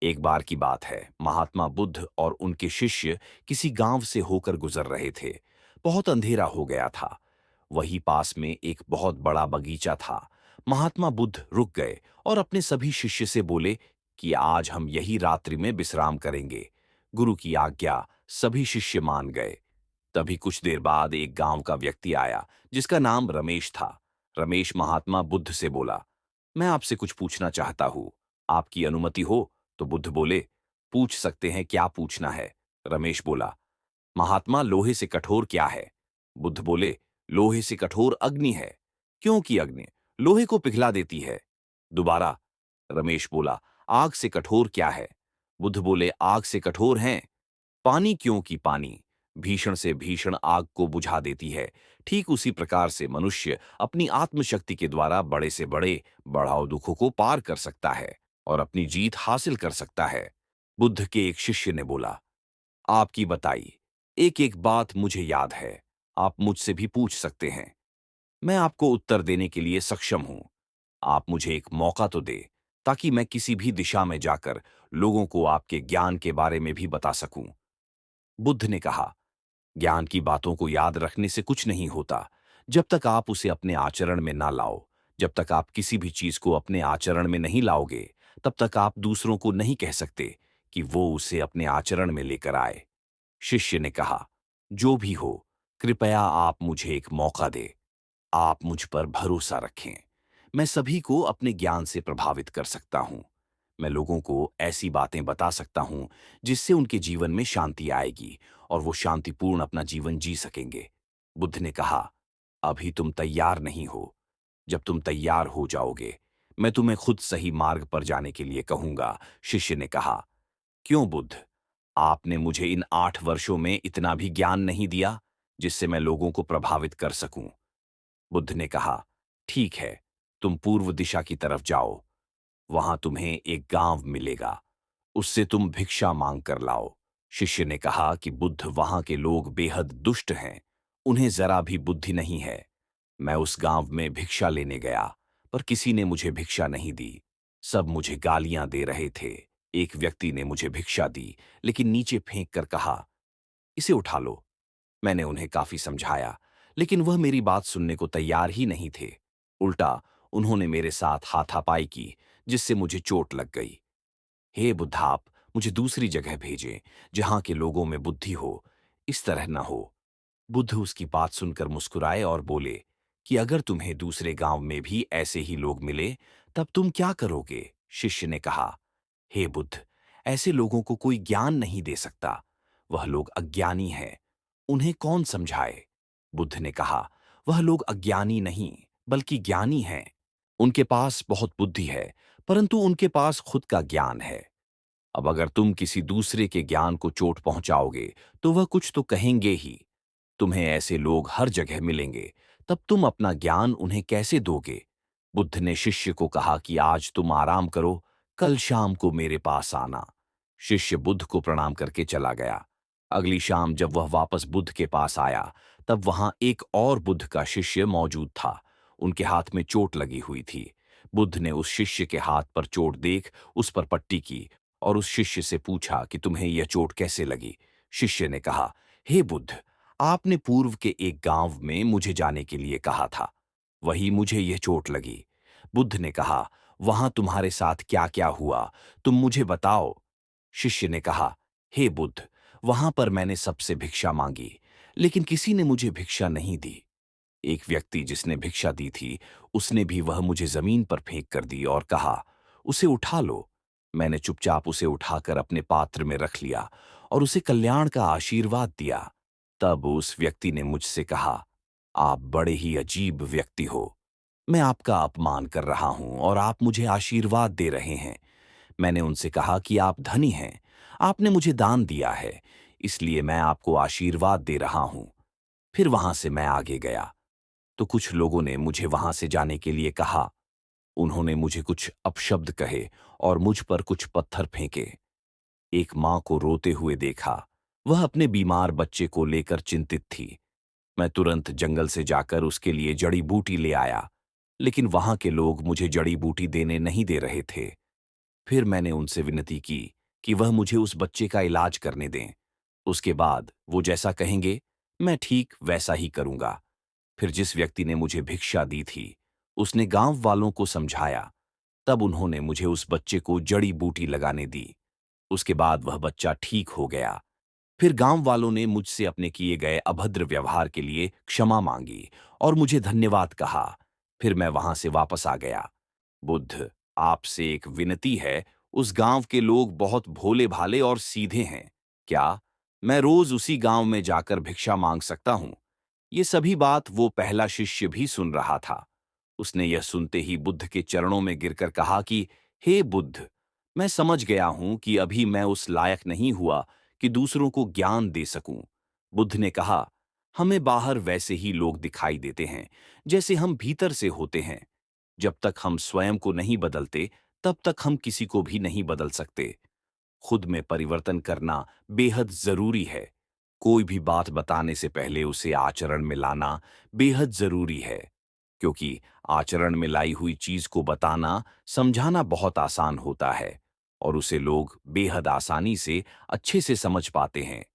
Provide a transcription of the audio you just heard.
एक बार की बात है, महात्मा बुद्ध और उनके शिष्य किसी गांव से होकर गुजर रहे थे। बहुत अंधेरा हो गया था। वहीं पास में एक बहुत बड़ा बगीचा था। महात्मा बुद्ध रुक गए और अपने सभी शिष्य से बोले कि आज हम यही रात्रि में विश्राम करेंगे। गुरु की आज्ञा सभी शिष्य मान गए। तभी कुछ देर बाद एक गांव का व्यक्ति आया जिसका नाम रमेश था। रमेश महात्मा बुद्ध से बोला, मैं आपसे कुछ पूछना चाहता हूं, आपकी अनुमति हो? तो बुद्ध बोले, पूछ सकते हैं, क्या पूछना है? रमेश बोला, महात्मा लोहे से कठोर क्या है? बुद्ध बोले, लोहे से कठोर अग्नि है। क्योंकि अग्नि लोहे को पिघला देती है। दोबारा रमेश बोला, आग से कठोर क्या है? बुद्ध बोले, आग से कठोर हैं पानी, क्योंकि पानी भीषण से भीषण आग को बुझा देती है। ठीक उसी प्रकार से मनुष्य अपनी आत्मशक्ति के द्वारा बड़े से बड़े बढ़ाओ दुखों को पार कर सकता है और अपनी जीत हासिल कर सकता है। बुद्ध के एक शिष्य ने बोला, आपकी बताई एक एक बात मुझे याद है, आप मुझसे भी पूछ सकते हैं। मैं आपको उत्तर देने के लिए सक्षम हूं। आप मुझे एक मौका तो दे ताकि मैं किसी भी दिशा में जाकर लोगों को आपके ज्ञान के बारे में भी बता सकूं। बुद्ध ने कहा, ज्ञान की बातों को याद रखने से कुछ नहीं होता जब तक आप उसे अपने आचरण में ना लाओ। जब तक आप किसी भी चीज को अपने आचरण में नहीं लाओगे, तब तक आप दूसरों को नहीं कह सकते कि वो उसे अपने आचरण में लेकर आए। शिष्य ने कहा, जो भी हो, कृपया आप मुझे एक मौका दे। आप मुझ पर भरोसा रखें। मैं सभी को अपने ज्ञान से प्रभावित कर सकता हूं। मैं लोगों को ऐसी बातें बता सकता हूं जिससे उनके जीवन में शांति आएगी और वो शांतिपूर्ण अपना जीवन जी सकेंगे। बुद्ध ने कहा, अभी तुम तैयार नहीं हो। जब तुम तैयार हो जाओगे, मैं तुम्हें खुद सही मार्ग पर जाने के लिए कहूंगा। शिष्य ने कहा, क्यों बुद्ध? आपने मुझे इन 8 वर्षों में इतना भी ज्ञान नहीं दिया जिससे मैं लोगों को प्रभावित कर सकूं। बुद्ध ने कहा, ठीक है, तुम पूर्व दिशा की तरफ जाओ। वहां तुम्हें एक गांव मिलेगा, उससे तुम भिक्षा मांग कर लाओ। शिष्य ने कहा कि बुद्ध, वहां के लोग बेहद दुष्ट हैं, उन्हें जरा भी बुद्धि नहीं है। मैं उस गांव में भिक्षा लेने गया, पर किसी ने मुझे भिक्षा नहीं दी। सब मुझे गालियां दे रहे थे। एक व्यक्ति ने मुझे भिक्षा दी, लेकिन नीचे फेंक कर कहा, इसे उठा लो। मैंने उन्हें काफी समझाया, लेकिन वह मेरी बात सुनने को तैयार ही नहीं थे। उल्टा उन्होंने मेरे साथ हाथापाई की, जिससे मुझे चोट लग गई। हे बुद्ध, आप मुझे दूसरी जगह भेजें जहां के लोगों में बुद्धि हो, इस तरह न हो। बुद्ध उसकी बात सुनकर मुस्कुराए और बोले कि अगर तुम्हें दूसरे गांव में भी ऐसे ही लोग मिले, तब तुम क्या करोगे? शिष्य ने कहा, हे बुद्ध, ऐसे लोगों को कोई ज्ञान नहीं दे सकता। वह लोग अज्ञानी हैं, उन्हें कौन समझाए? बुद्ध ने कहा, वह लोग अज्ञानी नहीं बल्कि ज्ञानी हैं। उनके पास बहुत बुद्धि है, परंतु उनके पास खुद का ज्ञान है। अब अगर तुम किसी दूसरे के ज्ञान को चोट पहुंचाओगे, तो वह कुछ तो कहेंगे ही। तुम्हें ऐसे लोग हर जगह मिलेंगे, तब तुम अपना ज्ञान उन्हें कैसे दोगे? बुद्ध ने शिष्य को कहा कि आज तुम आराम करो, कल शाम को मेरे पास आना। शिष्य बुद्ध को प्रणाम करके चला गया। अगली शाम जब वह वापस बुद्ध के पास आया, तब वहां एक और बुद्ध का शिष्य मौजूद था। उनके हाथ में चोट लगी हुई थी। बुद्ध ने उस शिष्य के हाथ पर चोट देख उस पर पट्टी की और उस शिष्य से पूछा कि तुम्हें यह चोट कैसे लगी? शिष्य ने कहा, हे बुद्ध, आपने पूर्व के एक गांव में मुझे जाने के लिए कहा था, वही मुझे यह चोट लगी। बुद्ध ने कहा, वहां तुम्हारे साथ क्या क्या हुआ, तुम मुझे बताओ। शिष्य ने कहा, हे बुद्ध, वहां पर मैंने सबसे भिक्षा मांगी, लेकिन किसी ने मुझे भिक्षा नहीं दी। एक व्यक्ति जिसने भिक्षा दी थी, उसने भी वह मुझे जमीन पर फेंक कर दी और कहा, उसे उठा लो। मैंने चुपचाप उसे उठाकर अपने पात्र में रख लिया और उसे कल्याण का आशीर्वाद दिया। तब उस व्यक्ति ने मुझसे कहा, आप बड़े ही अजीब व्यक्ति हो। मैं आपका अपमान कर रहा हूं और आप मुझे आशीर्वाद दे रहे हैं। मैंने उनसे कहा कि आप धनी हैं, आपने मुझे दान दिया है, इसलिए मैं आपको आशीर्वाद दे रहा हूं। फिर वहां से मैं आगे गया, तो कुछ लोगों ने मुझे वहां से जाने के लिए कहा। उन्होंने मुझे कुछ अपशब्द कहे और मुझ पर कुछ पत्थर फेंके। एक मां को रोते हुए देखा। वह अपने बीमार बच्चे को लेकर चिंतित थी। मैं तुरंत जंगल से जाकर उसके लिए जड़ी बूटी ले आया, लेकिन वहां के लोग मुझे जड़ी बूटी देने नहीं दे रहे थे। फिर मैंने उनसे विनती की कि वह मुझे उस बच्चे का इलाज करने दें। उसके बाद वो जैसा कहेंगे, मैं ठीक वैसा ही करूंगा। फिर जिस व्यक्ति ने मुझे भिक्षा दी थी, उसने गांव वालों को समझाया। तब उन्होंने मुझे उस बच्चे को जड़ी बूटी लगाने दी। उसके बाद वह बच्चा ठीक हो गया। फिर गांव वालों ने मुझसे अपने किए गए अभद्र व्यवहार के लिए क्षमा मांगी और मुझे धन्यवाद कहा। फिर मैं वहां से वापस आ गया। बुद्ध, आपसे एक विनती है। उस गांव के लोग बहुत भोले भाले और सीधे हैं। क्या मैं रोज उसी गांव में जाकर भिक्षा मांग सकता हूं? ये सभी बात वो पहला शिष्य भी सुन रहा था। उसने यह सुनते ही बुद्ध के चरणों में गिरकर कहा कि हे बुद्ध, मैं समझ गया हूं कि अभी मैं उस लायक नहीं हुआ कि दूसरों को ज्ञान दे सकूं। बुद्ध ने कहा, हमें बाहर वैसे ही लोग दिखाई देते हैं जैसे हम भीतर से होते हैं। जब तक हम स्वयं को नहीं बदलते, तब तक हम किसी को भी नहीं बदल सकते। खुद में परिवर्तन करना बेहद जरूरी है। कोई भी बात बताने से पहले उसे आचरण में लाना बेहद जरूरी है, क्योंकि आचरण में लाई हुई चीज को बताना, समझाना बहुत आसान होता है और उसे लोग बेहद आसानी से अच्छे से समझ पाते हैं।